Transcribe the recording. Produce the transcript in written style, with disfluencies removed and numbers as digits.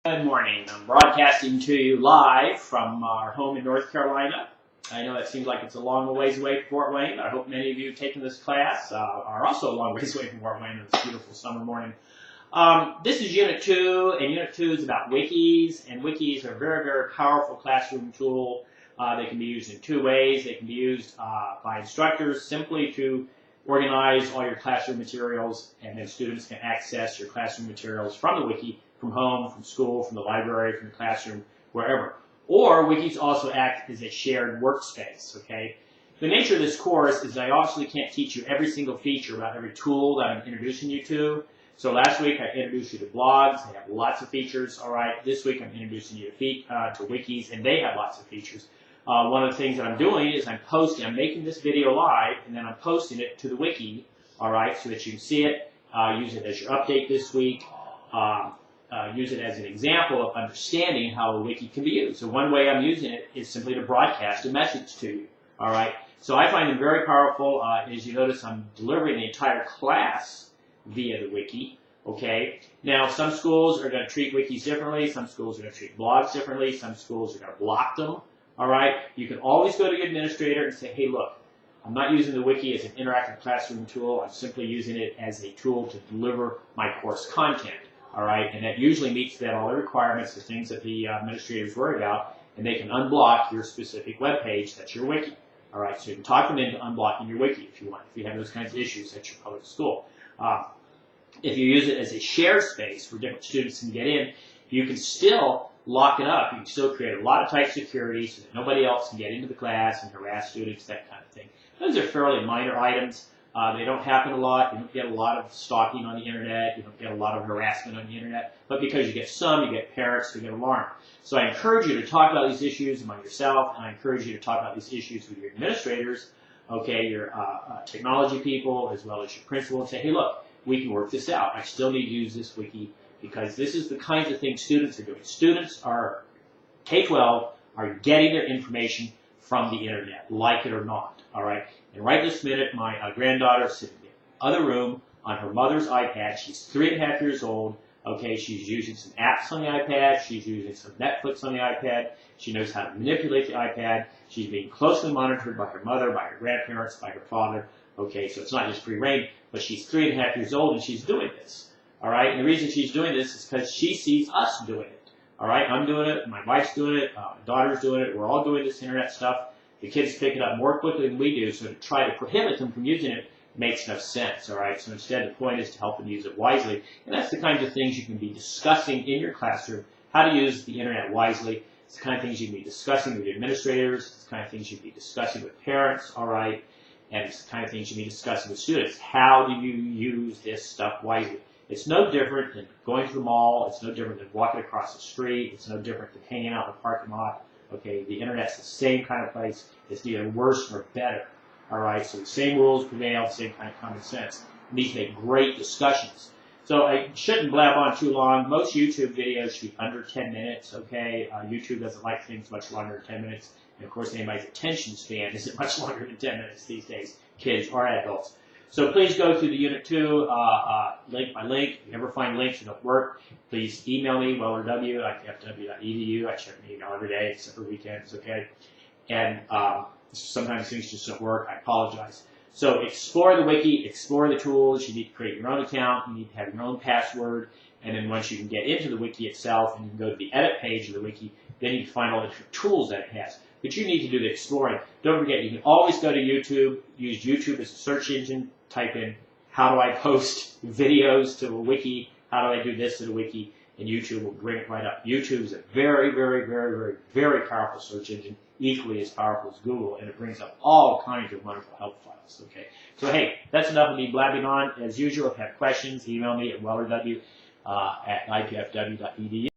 Good morning. I'm broadcasting to you live from our home in North Carolina. I know it seems like it's a long ways away from Fort Wayne, but I hope many of you taking this class are also a long ways away from Fort Wayne on this beautiful summer morning. This is Unit 2, and Unit 2 is about wikis, and wikis are a very, very powerful classroom tool. They can be used in two ways. They can be used by instructors simply to organize all your classroom materials, and then students can access your classroom materials from the wiki, from home, from school, from the library, from the classroom, wherever. Or wikis also act as a shared workspace, okay? The nature of this course is I obviously can't teach you every single feature about every tool that I'm introducing you to. So last week I introduced you to blogs. They have lots of features, all right? This week I'm introducing you to wikis, and they have lots of features. One of the things that I'm doing is I'm making this video live, and then I'm posting it to the wiki, all right, so that you can see it, use it as your update this week, use it as an example of understanding how a wiki can be used. So one way I'm using it is simply to broadcast a message to you, all right? So I find them very powerful. As you notice, I'm delivering the entire class via the wiki, okay? Now, some schools are going to treat wikis differently. Some schools are going to treat blogs differently. Some schools are going to block them. All right, you can always go to your administrator and say, hey, look, I'm not using the wiki as an interactive classroom tool. I'm simply using it as a tool to deliver my course content. All right, and that usually meets all the requirements, the things that the administrators worry about, and they can unblock your specific web page that's your wiki. All right, so you can talk them into unblocking your wiki if you want, if you have those kinds of issues at your public school. If you use it as a shared space where different students can get in, you can still lock it up. You can still create a lot of tight security so that nobody else can get into the class and harass students, that kind of thing. Those are fairly minor items. They don't happen a lot. You don't get a lot of stalking on the internet. You don't get a lot of harassment on the internet. But because you get some, you get parents who get alarmed. So I encourage you to talk about these issues among yourself, and I encourage you to talk about these issues with your administrators, okay, your technology people, as well as your principal, and say, hey, look, we can work this out. I still need to use this wiki, because this is the kinds of things students are doing. Students are, K-12, are getting their information from the internet, like it or not, all right? And right this minute, my granddaughter is sitting in the other room on her mother's iPad. She's 3.5 years old, okay? She's using some apps on the iPad. She's using some Netflix on the iPad. She knows how to manipulate the iPad. She's being closely monitored by her mother, by her grandparents, by her father, okay? So it's not just free reign, but she's 3.5 years old and she's doing this. All right, and the reason she's doing this is because she sees us doing it. All right, I'm doing it, my wife's doing it, my daughter's doing it, we're all doing this internet stuff. The kids pick it up more quickly than we do, so to try to prohibit them from using it makes no sense, all right? So instead, the point is to help them use it wisely, and that's the kinds of things you can be discussing in your classroom, how to use the internet wisely. It's the kind of things you can be discussing with your administrators, it's the kind of things you can be discussing with parents, all right? And it's the kind of things you can be discussing with students. How do you use this stuff wisely? It's no different than going to the mall. It's no different than walking across the street. It's no different than hanging out in the parking lot. Okay, the internet's the same kind of place. It's neither worse nor better. All right, so the same rules prevail, the same kind of common sense. And these make great discussions. So I shouldn't blab on too long. Most YouTube videos should be under 10 minutes, okay? YouTube doesn't like things much longer than 10 minutes. And of course, anybody's attention span isn't much longer than 10 minutes these days, kids or adults. So please go through the Unit 2 link by link. If you ever find links that don't work, please email me, wellerw@fw.edu. I check my email every day except for weekends, okay? And sometimes things just don't work. I apologize. So explore the wiki, explore the tools. You need to create your own account. You need to have your own password. And then once you can get into the wiki itself and you can go to the edit page of the wiki, then you can find all the different tools that it has. But you need to do the exploring. Don't forget, you can always go to YouTube, use YouTube as a search engine, type in, how do I post videos to a wiki, how do I do this to the wiki, and YouTube will bring it right up. YouTube is a very, very, very, very, very powerful search engine, equally as powerful as Google, and it brings up all kinds of wonderful help files, okay? So, hey, that's enough of me blabbing on. As usual, if you have questions, email me at wellerw@ipfw.edu.